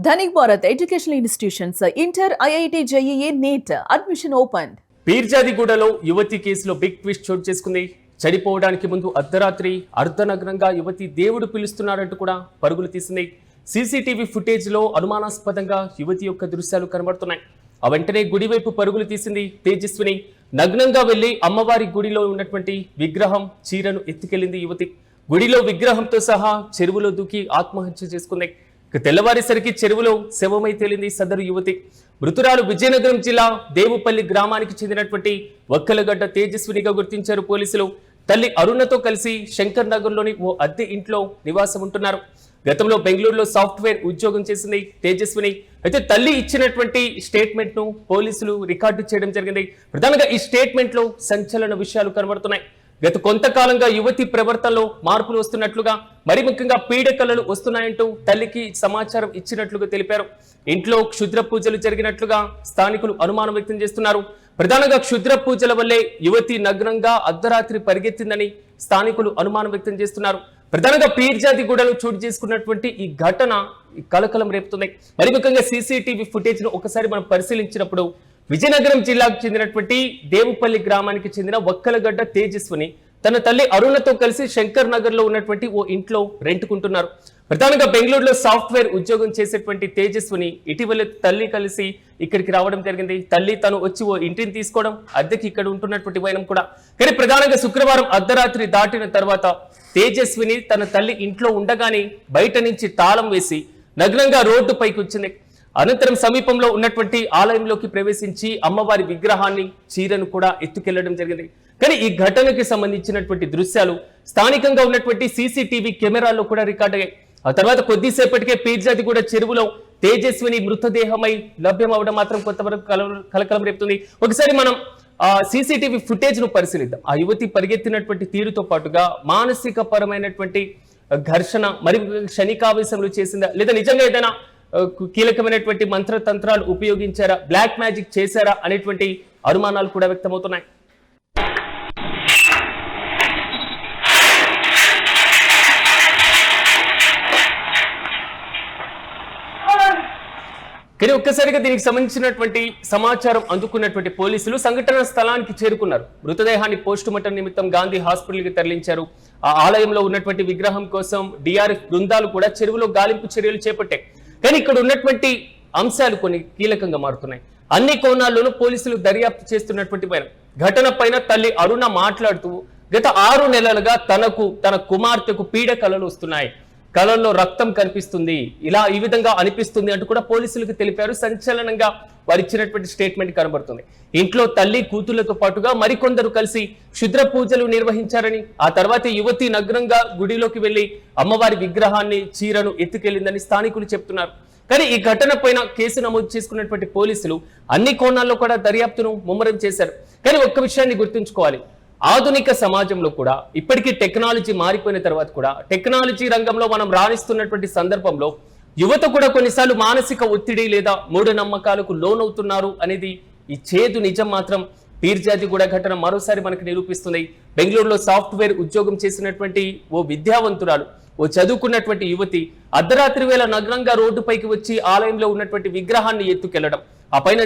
Dhanik Bharat Educational Institutions, Inter, IIT, JEE, NEET, admission opened. పీర్జాదిగూడలో యువతి కేసులో big twist చోటు చేసుకుంది. చనిపోవడానికి ముందు అర్ధరాత్రి అర్ధనగ్నంగా యువతి దేవుడు పిలుస్తున్నారంటూ కూడా పరుగులు తీసింది. సీసీటీవీ ఫుటేజ్లో అనుమానాస్పదంగా యువతి యొక్క దృశ్యాలు కనబడుతున్నాయి. ఆ వెంటనే గుడివైపు పరుగులు తీసింది తేజస్విని. నగ్నంగా వెళ్లి అమ్మవారి గుడిలో ఉన్నటువంటి విగ్రహం చీరను ఎత్తుకెళ్లింది యువతి. గుడిలో విగ్రహంతో సహా చెరువులో దూకి ఆత్మహత్య చేసుకుంది. తెల్లవారేసరికి చెరువులో శవమై తేలింది సదరు యువతి. మృతురాలు విజయనగరం జిల్లా దేవుపల్లి గ్రామానికి చెందినటువంటి వక్కలగడ్డ తేజస్వినిగా గుర్తించారు పోలీసులు. తల్లి అరుణతో కలిసి శంకర్ నగర్లోని ఓ అద్దె ఇంట్లో నివాసం ఉంటున్నారు. గతంలో బెంగళూరులో సాఫ్ట్వేర్ ఉద్యోగం చేసింది తేజస్విని. అయితే తల్లి ఇచ్చినటువంటి స్టేట్మెంట్ ను పోలీసులు రికార్డు చేయడం జరిగింది. ప్రధానంగా ఈ స్టేట్మెంట్ లో సంచలన విషయాలు కనబడుతున్నాయి. గత కొంతకాలంగా యువతి ప్రవర్తనలో మార్పులు వస్తున్నట్లుగా, మరి ముఖ్యంగా పీడకలలు వస్తున్నాయంటూ తల్లికి సమాచారం ఇచ్చినట్లుగా తెలిపారు. ఇంట్లో క్షుద్ర పూజలు జరిగినట్లుగా స్థానికులు అనుమానం వ్యక్తం చేస్తున్నారు. ప్రధానంగా క్షుద్ర పూజల వల్లే యువతి నగ్నంగా అర్ధరాత్రి పరిగెత్తిందని స్థానికులు అనుమానం వ్యక్తం చేస్తున్నారు. ప్రధానంగా పీర్జాదిగూడలో చోటు చేసుకున్నటువంటి ఈ ఘటన కలకలం రేపుతుంది. మరి ముఖ్యంగా సీసీటీవీ ఫుటేజ్ ను ఒకసారి మనం పరిశీలించినప్పుడు విజయనగరం జిల్లాకు చెందినటువంటి దేవుపల్లి గ్రామానికి చెందిన వక్కలగడ్డ తేజస్విని తన తల్లి అరుణతో కలిసి శంకర్ నగర్ లో ఉన్నటువంటి ఓ ఇంట్లో రెంటుకుంటున్నారు. ప్రధానంగా బెంగళూరులో సాఫ్ట్వేర్ ఉద్యోగం చేసేటువంటి తేజస్విని ఇటీవల తల్లి కలిసి ఇక్కడికి రావడం జరిగింది. తల్లి తను వచ్చి ఓ ఇంటిని తీసుకోవడం, అద్దెకి ఇక్కడ ఉంటున్నటువంటి వైనం కూడా. కానీ ప్రధానంగా శుక్రవారం అర్ధరాత్రి దాటిన తర్వాత తేజస్విని తన తల్లి ఇంట్లో ఉండగానే బయట నుంచి తాళం వేసి నగ్నంగా రోడ్డు పైకి వచ్చింది. అనంతరం సమీపంలో ఉన్నటువంటి ఆలయంలోకి ప్రవేశించి అమ్మవారి విగ్రహాన్ని చీరను కూడా ఎత్తుకెళ్లడం జరిగింది. కానీ ఈ ఘటనకి సంబంధించినటువంటి దృశ్యాలు స్థానికంగా ఉన్నటువంటి సీసీటీవీ కెమెరాల్లో కూడా రికార్డ్ అయ్యాయి. ఆ తర్వాత కొద్దిసేపటికే పీర్జాదిగూడ చెరువులో తేజస్విని మృతదేహమై లభ్యం అవడం మాత్రం కొంతవరకు కలకలం రేపుతుంది. ఒకసారి మనం సీసీటీవీ ఫుటేజ్ ను పరిశీలిద్దాం. ఆ యువతి పరిగెత్తినటువంటి తీరుతో పాటుగా మానసిక పరమైనటువంటి ఘర్షణ, మరి క్షణికావేశంలో చేసిందా, లేదా నిజంగా ఏదైనా కీలకమైనటువంటి మంత్రతంత్రాలు ఉపయోగించారా, బ్లాక్ మ్యాజిక్ చేశారా అనేటువంటి అనుమానాలు కూడా వ్యక్తమవుతున్నాయి. కానీ ఒక్కసారిగా దీనికి సంబంధించినటువంటి సమాచారం అందుకున్నటువంటి పోలీసులు సంఘటన స్థలానికి చేరుకున్నారు. మృతదేహాన్ని పోస్టుమార్టం నిమిత్తం గాంధీ హాస్పిటల్కి తరలించారు. ఆ ఆలయంలో ఉన్నటువంటి విగ్రహం కోసం డిఆర్ఎఫ్ బృందాలు కూడా చెరువులో గాలింపు చర్యలు చేపట్టాయి. కానీ ఇక్కడ ఉన్నటువంటి అంశాలు కొన్ని కీలకంగా మారుతున్నాయి. అన్ని కోణాల్లోనూ పోలీసులు దర్యాప్తు చేస్తున్నటువంటి ఘటన పైన తల్లి అరుణ మాట్లాడుతూ గత 6 నెలలుగా తన కుమార్తెకు పీడ కలలు వస్తున్నాయి, కళల్లో రక్తం కనిపిస్తుంది, ఈ విధంగా అనిపిస్తుంది అంటూ కూడా పోలీసులకు తెలిపారు. సంచలనంగా వారు ఇచ్చినటువంటి స్టేట్మెంట్ కనబడుతుంది. ఇంట్లో తల్లి కూతుళ్లతో పాటుగా మరికొందరు కలిసి క్షుద్ర పూజలు నిర్వహించారని, ఆ తర్వాత యువతి నగ్నంగా గుడిలోకి వెళ్లి అమ్మవారి విగ్రహాన్ని చీరను ఎత్తుకెళ్లిందని స్థానికులు చెప్తున్నారు. కానీ ఈ ఘటన పైన కేసు నమోదు చేసుకున్నటువంటి పోలీసులు అన్ని కోణాల్లో కూడా దర్యాప్తును ముమ్మరం చేశారు. కానీ ఒక్క విషయాన్ని గుర్తుంచుకోవాలి, ఆధునిక సమాజంలో కూడా ఇప్పటికీ టెక్నాలజీ మారిపోయిన తర్వాత కూడా టెక్నాలజీ రంగంలో మనం రాణిస్తున్నటువంటి సందర్భంలో యువత కూడా కొన్నిసార్లు మానసిక ఒత్తిడి లేదా మూఢనమ్మకాలకు లోనవుతున్నారు అనేది ఈ చేదు నిజం మాత్రం పీర్జాదిగూడ ఘటన మరోసారి మనకు నిరూపిస్తుంది. బెంగళూరులో సాఫ్ట్వేర్ ఉద్యోగం చేసినటువంటి ఓ విద్యావంతురాలు, ఓ చదువుకున్నటువంటి యువతి అర్ధరాత్రి వేళ నగ్నంగా రోడ్డుపైకి వచ్చి ఆలయంలో ఉన్నటువంటి విగ్రహాన్ని ఎత్తుకెళ్లడం, ఆ పైన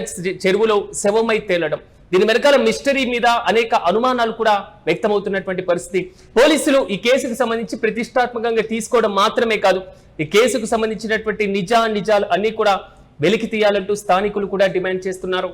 చెరువులో శవమై తేలడం, దీని వెనకాల మిస్టరీ మీద అనేక అనుమానాలు కూడా వ్యక్తమవుతున్నటువంటి పరిస్థితి. పోలీసులు ఈ కేసుకు సంబంధించి ప్రతిష్టాత్మకంగా తీసుకోవడం మాత్రమే కాదు, ఈ కేసుకు సంబంధించినటువంటి నిజాలు అన్ని కూడా వెలికి తీయాలంటూ స్థానికులు కూడా డిమాండ్ చేస్తున్నారు.